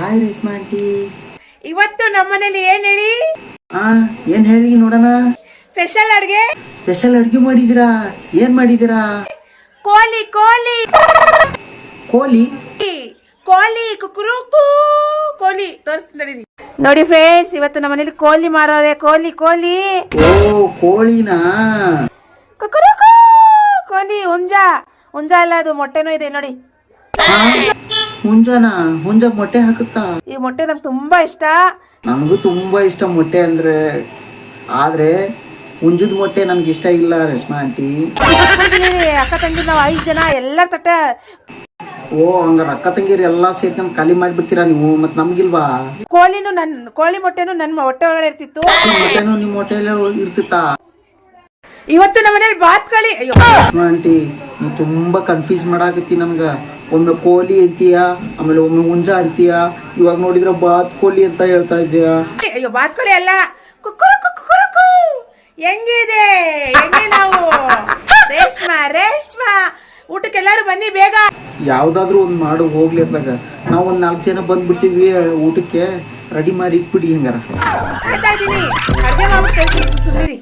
Hi Reshma aunty. ಇವತ್ತು ನಮ್ಮನೇಲಿ ಏನ್ ಹೇಳಿ? ಏನ್ ಹೇಳಿ ನೋಡೋಣ. ಸ್ಪೆಷಲ್ ಅಡ್ಗೆ. ಸ್ಪೆಷಲ್ ಅಡ್ಗೆ ಮಾಡಿದಿರಾ? ಏನ್ ಮಾಡಿದಿರಾ? ಕೋಳಿ ಕೋಳಿ ಕೋಳಿ ಕೋಳಿ ಕುಕುರುಕು ಕೋಳಿ ತೋರಿಸ್ತೀನಿ ನೋಡಿ ಫ್ರೆಂಡ್ಸ್. ಇವತ್ತು ನಮ್ಮನೇಲಿ ಕೋಳಿ ಮಾರೋರೆ. ಕೋಳಿ ಕೋಳಿ ಓ ಕೋಳಿನಾ? ಕುಕುರುಕು ಕೋಳಿ ಹುಂಜ ಹುಂಜ ಅಲ್ಲ, ಅದು ಮೊಟ್ಟೆನೂ ಇದೆ ನೋಡಿ. ಹುಂಜನ? ಹುಂಜ ಮೊಟ್ಟೆ ಹಾಕುತ್ತಾ? ಈ ಮೊಟ್ಟೆ ನಂಗೆ ತುಂಬಾ ಇಷ್ಟ. ನನಗೂ ತುಂಬಾ ಇಷ್ಟ ಮೊಟ್ಟೆ ಅಂದ್ರೆ. ಆದ್ರೆ ಹುಂಜದ ಮೊಟ್ಟೆ ನನ್ಗೆ ಇಷ್ಟ ಇಲ್ಲ ರೇಷ್ಮಾ ಆಂಟಿ. ಅಕ್ಕ ತಂಗಿ ನಾವು 5 ಜನ ಎಲ್ಲರ ತಟ್ಟೆ. ಓ ಹಂಗಾರ ಅಕ್ಕ ತಂಗಿರಿ ಎಲ್ಲಾ ಸೇರ್ಕೊಂಡು ಖಾಲಿ ಮಾಡ್ಬಿಡ್ತೀರಾ ನೀವು? ಮತ್ ನಮ್ಗಿಲ್ವಾ? ಕೋಳಿ ಮೊಟ್ಟೆನು ನನ್ನ ಹೊಟ್ಟೆ ಒಳಗಡೆ ಇರ್ತಿತ್ತು. ಮೊಟ್ಟೆನು ನಿಮ್ ಹೊಟ್ಟೆಲ್ಲ ಇರ್ತಿತ್ತಾ? ಇವತ್ತು ನಮ್ಮನೇಲಿ ಬಾತ್ಕೋಳಿ. ಅಯ್ಯೋ ರೇಷ್ಮಾ ಆಂಟಿ, ನೀ ತುಂಬಾ ಕನ್ಫ್ಯೂಸ್ ಮಾಡಾಕತ್ತಿ ನನ್ಗ. ಒಮ್ಮೆ ಕೋಳಿ ಅಂತೀಯ, ಆಮೇಲೆ ಒಮ್ಮೆ ಹುಂಜ ಅಂತೀಯ, ಇವಾಗ ನೋಡಿದ್ರೆ ಬಾತ್ ಕೋಳಿ ಅಂತ ಹೇಳ್ತಾ ಇದೀಯಾ. ಅಯ್ಯೋ ಬಾತ್ಕೋಳಿ ಅಲ್ಲ, ಕುಕ್ಕುರುಕು ಕುಕ್ಕುರುಕು. ಹೆಂಗಿದೆ ಹೆಂಗೆ ನಾವು? ರೇಷ್ಮಾ ರೇಷ್ಮಾ ಊಟಕ್ಕೆ ಎಲ್ಲಾರು ಬನ್ನಿ ಬೇಗ. ಯಾವ್ದಾದ್ರು ಒಂದ್ ಮಾಡು ಹೋಗ್ಲಿ ಅತ್ಲಾಗ. ನಾವ್ ಒಂದ್ 4 ಜನ ಬಂದ್ಬಿಡ್ತೀವಿ ಊಟಕ್ಕೆ. ರೆಡಿ ಮಾಡಿ ಇಟ್ಬಿಡಿ ಹಂಗಾರ. ಆಯ್ತಾ ಇದೀನಿ, ಅಡ್ಗೆ ಮಾಡ್ಬಿಟ್ಟು ಸುಮ್ಮನಿರಿ.